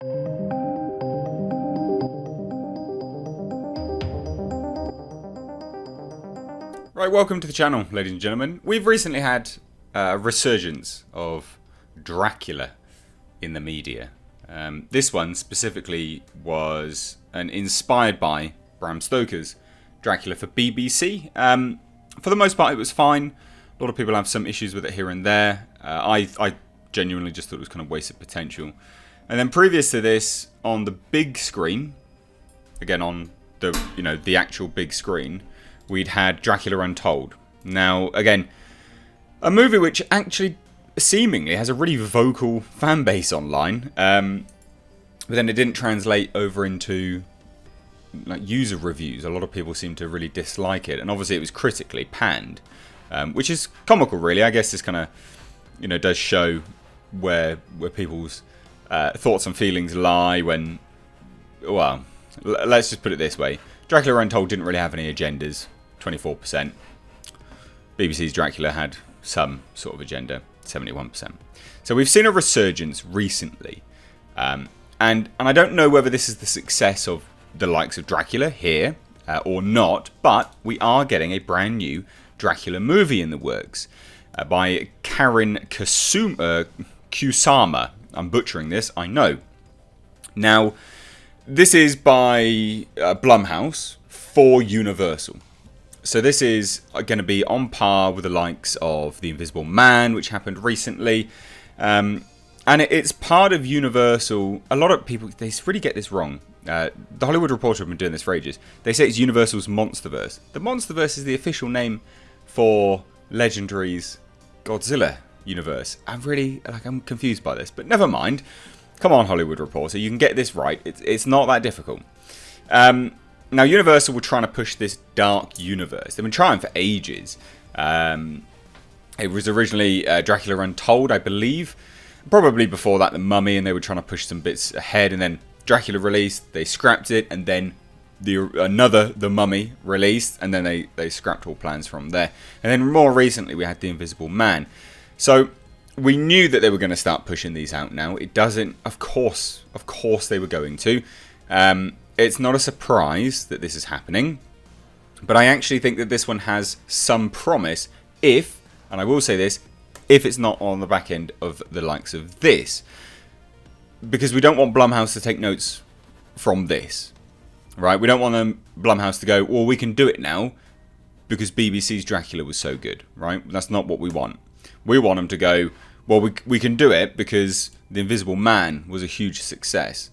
Right, welcome to the channel, ladies and gentlemen. We've recently had a resurgence of Dracula in the media. This one specifically was inspired by Bram Stoker's Dracula for BBC. For the most part, it was fine. A lot of people have some issues with it here and there. I genuinely just thought it was kind of wasted potential. And then previous to this, on the big screen, again on the actual big screen, we'd had Dracula Untold. Now, again, a movie which actually seemingly has a really vocal fan base online, but then it didn't translate over into user reviews. A lot of people seem to really dislike it, and obviously it was critically panned, which is comical, really. I guess this kind of, does show where people's thoughts and feelings lie when, well, let's just put it this way. Dracula Untold didn't really have any agendas, 24%. BBC's Dracula had some sort of agenda, 71%. So we've seen a resurgence recently. And I don't know whether this is the success of the likes of Dracula here or not, but we are getting a brand new Dracula movie in the works by Karin Kusama. I'm butchering this, I know. Now, this is by BLUMHOUSE for Universal. So this is going to be on par with the likes of The Invisible Man, which happened recently. And it's part of Universal. A lot of people, they really get this wrong. The Hollywood Reporter have been doing this for ages. They say it's Universal's Monsterverse. The Monsterverse is the official name for Legendary's Godzilla universe. I'm confused by this, but never mind. Come on, Hollywood Reporter, you can get this right. It's not that difficult. Now, Universal were trying to push this dark universe. They've been trying for ages. It was originally Dracula Untold, I believe. Probably before that, The Mummy, and they were trying to push some bits ahead. And then Dracula released, they scrapped it, and then The Mummy released, and then they scrapped all plans from there. And then more recently, we had The Invisible Man. So we knew that they were going to start pushing these out now. It doesn't, of course they were going to. It's not a surprise that this is happening, but I actually think that this one has some promise if, and I will say this, if it's not on the back end of the likes of this. Because we don't want BLUMHOUSE to take notes from this, right? We don't want BLUMHOUSE to go, well, we can do it now because BBC's Dracula was so good, right? That's not what we want. We want them to go, well, we can do it because The Invisible Man was a huge success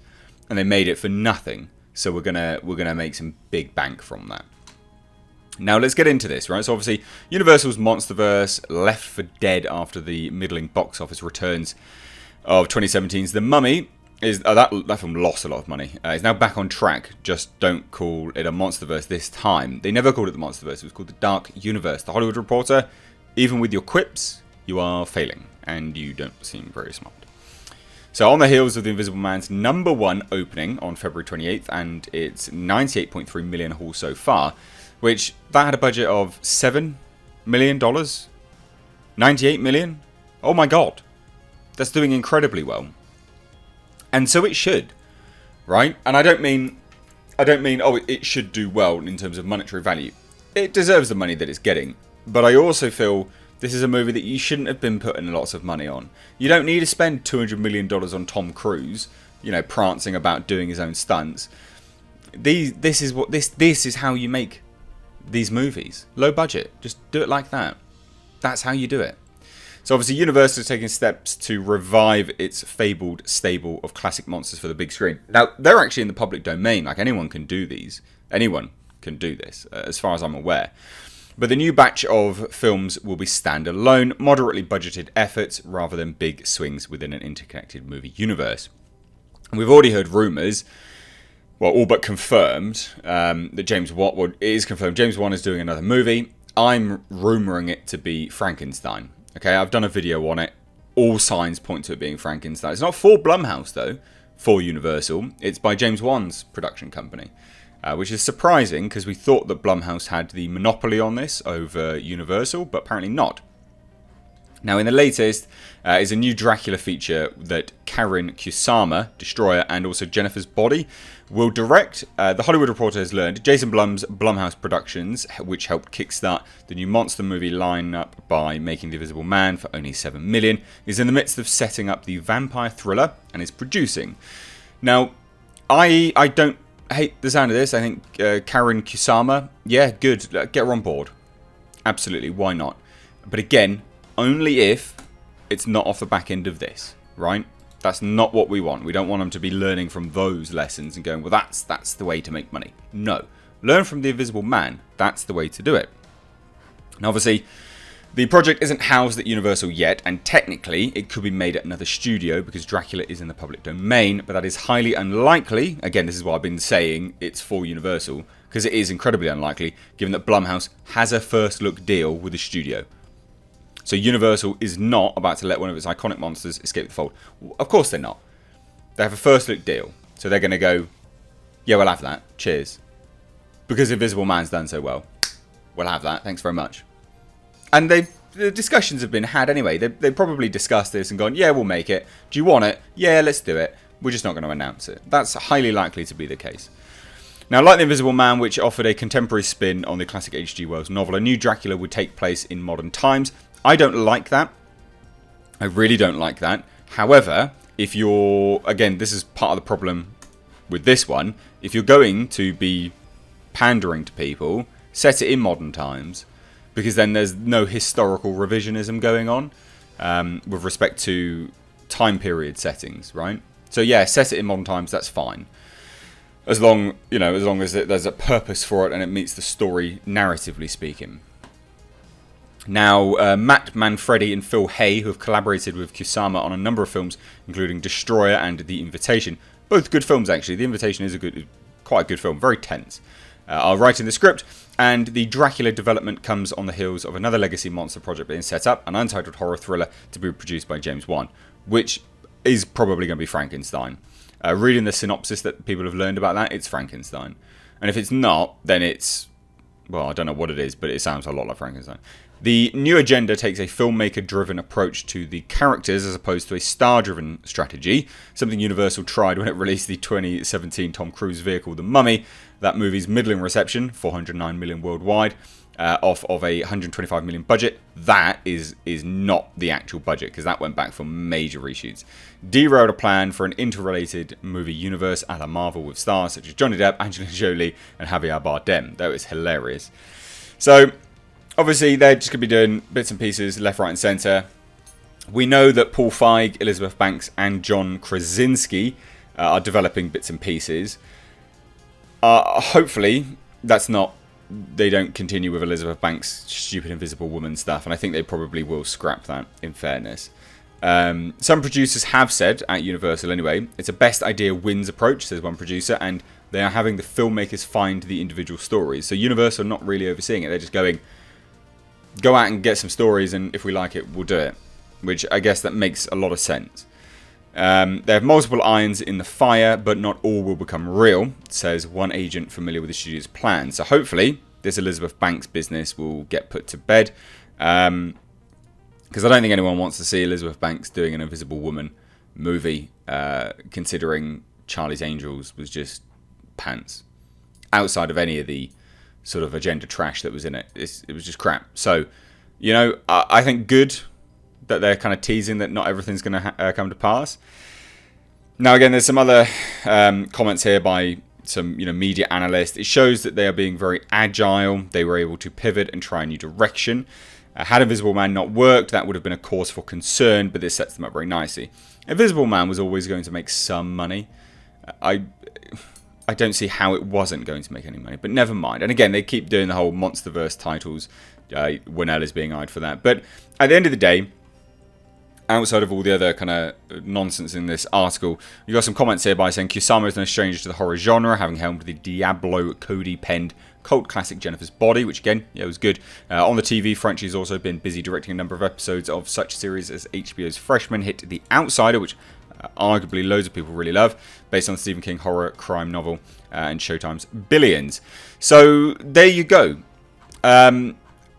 and they made it for nothing. So we're gonna make some big bank from that. Now let's get into this, right? So obviously Universal's Monsterverse left for dead after the middling box office returns of 2017's The Mummy. That film lost a lot of money. It's now back on track. Just don't call it a Monsterverse this time. They never called it the Monsterverse. It was called the Dark Universe. The Hollywood Reporter, even with your quips, you are failing and you don't seem very smart. So on the heels of The Invisible Man's #1 opening on February 28th and its $98.3 million haul so far, which that had a budget of $7 million, $98 million. Oh my god, that's doing incredibly well, and so it should, right? And I don't mean oh it should do well in terms of monetary value. It deserves the money that it's getting, but I also feel this is a movie that you shouldn't have been putting lots of money on. You don't need to spend $200 million on Tom Cruise, prancing about doing his own stunts. This is how you make these movies. Low budget. Just do it like that. That's how you do it. So obviously Universal is taking steps to revive its fabled stable of classic monsters for the big screen. Now, they're actually in the public domain. Like, anyone can do these. Anyone can do this, as far as I'm aware. But the new batch of films will be standalone, moderately budgeted efforts rather than big swings within an interconnected movie universe. And we've already heard rumours, well, all but confirmed, that James Wan is doing another movie. I'm rumouring it to be Frankenstein. Okay, I've done a video on it. All signs point to it being Frankenstein. It's not for BLUMHOUSE, though, for Universal. It's by James Wan's production company. Which is surprising because we thought that BLUMHOUSE had the monopoly on this over Universal, but apparently not. Now, in the latest is a new Dracula feature that Karen Kusama, Destroyer, and also Jennifer's Body will direct. The Hollywood Reporter has learned Jason Blum's BLUMHOUSE Productions, which helped kickstart the new monster movie lineup by making The Invisible Man for only $7 million, is in the midst of setting up the vampire thriller and is producing. Now, I don't hate the sound of this. I think Karen Kusama, yeah, good. Get her on board. Absolutely, why not? But again, only if it's not off the back end of this, right? That's not what we want. We don't want them to be learning from those lessons and going, well, that's the way to make money. No. Learn from The Invisible Man. That's the way to do it. Now, obviously, the project isn't housed at Universal yet, and technically it could be made at another studio because Dracula is in the public domain, but that is highly unlikely. Again, this is why I've been saying it's for Universal, because it is incredibly unlikely, given that Blumhouse has a first look deal with the studio. So Universal is not about to let one of its iconic monsters escape the fold. Of course they're not. They have a first look deal. So they're going to go, yeah, we'll have that. Cheers. Because Invisible Man's done so well. We'll have that. Thanks very much. And the discussions have been had anyway. They probably discussed this and gone, yeah, we'll make it. Do you want it? Yeah, let's do it. We're just not going to announce it. That's highly likely to be the case. Now, like The Invisible Man, which offered a contemporary spin on the classic H.G. Wells novel, a new Dracula would take place in modern times. I don't like that. I really don't like that. However, if you're... Again, this is part of the problem with this one. If you're going to be pandering to people, set it in modern times, because then there's no historical revisionism going on with respect to time period settings, right? So yeah, set it in modern times, that's fine. As long as there's a purpose for it and it meets the story narratively speaking. Now, Matt Manfredi and Phil Hay, who have collaborated with Kusama on a number of films, including Destroyer and The Invitation. Both good films, actually. The Invitation is quite a good film, very tense. Are writing the script, and the Dracula development comes on the heels of another legacy monster project being set up, an untitled horror thriller to be produced by James Wan, which is probably going to be Frankenstein. Reading the synopsis that people have learned about that, it's Frankenstein. And if it's not, then it's... Well, I don't know what it is, but it sounds a lot like Frankenstein. The new agenda takes a filmmaker-driven approach to the characters as opposed to a star-driven strategy, something Universal tried when it released the 2017 Tom Cruise vehicle, The Mummy. That movie's middling reception, $409 million worldwide, off of a $125 million budget. That is not the actual budget, because that went back for major reshoots. Derailed a plan for an interrelated movie universe a la Marvel with stars such as Johnny Depp, Angelina Jolie, and Javier Bardem. That was hilarious. So... Obviously, they're just going to be doing bits and pieces left, right, and centre. We know that Paul Feig, Elizabeth Banks, and John Krasinski are developing bits and pieces. Hopefully, they don't continue with Elizabeth Banks' stupid Invisible Woman stuff, and I think they probably will scrap that, in fairness. Some producers have said, at Universal anyway, it's a best idea wins approach, says one producer, and they are having the filmmakers find the individual stories. So Universal are not really overseeing it, they're just going... Go out and get some stories, and if we like it, we'll do it. Which I guess that makes a lot of sense. They have multiple irons in the fire, but not all will become real, says one agent familiar with the studio's plans. So hopefully, this Elizabeth Banks business will get put to bed. Because I don't think anyone wants to see Elizabeth Banks doing an Invisible Woman movie, considering Charlie's Angels was just pants. Outside of any of the sort of agenda trash that was in it. It was just crap. So, I think good that they're kind of teasing that not everything's going to come to pass. Now, again, there's some other comments here by some media analysts. It shows that they are being very agile. They were able to pivot and try a new direction. Had Invisible Man not worked, that would have been a cause for concern, but this sets them up very nicely. Invisible Man was always going to make some money. I don't see how it wasn't going to make any money, but never mind. And again, they keep doing the whole MonsterVerse titles. Winnell is being eyed for that. But at the end of the day, outside of all the other kind of nonsense in this article, you got some comments here by saying Kusama is no stranger to the horror genre, having helmed the Diablo Cody-penned cult classic Jennifer's Body, which again, was good. On the TV front, she's also been busy directing a number of episodes of such series as HBO's freshman hit The Outsider, which arguably loads of people really love, based on the Stephen King horror crime novel, and Showtime's Billions. So there you go.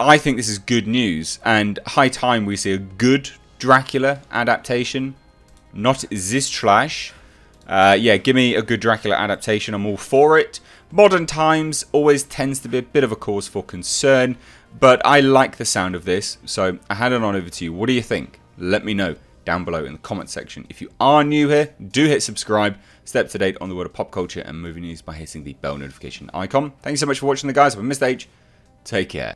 I think this is good news, and high time we see a good Dracula adaptation. Not this trash. Yeah, give me a good Dracula adaptation. I'm all for it. Modern times always tends to be a bit of a cause for concern, but I like the sound of this, so I hand it on over to you. What do you think? Let me know down below in the comment section. If you are new here, do hit subscribe. Stay up to date on the world of pop culture and movie news by hitting the bell notification icon. Thank you so much for watching, the guys. I've been Mr. H. Take care.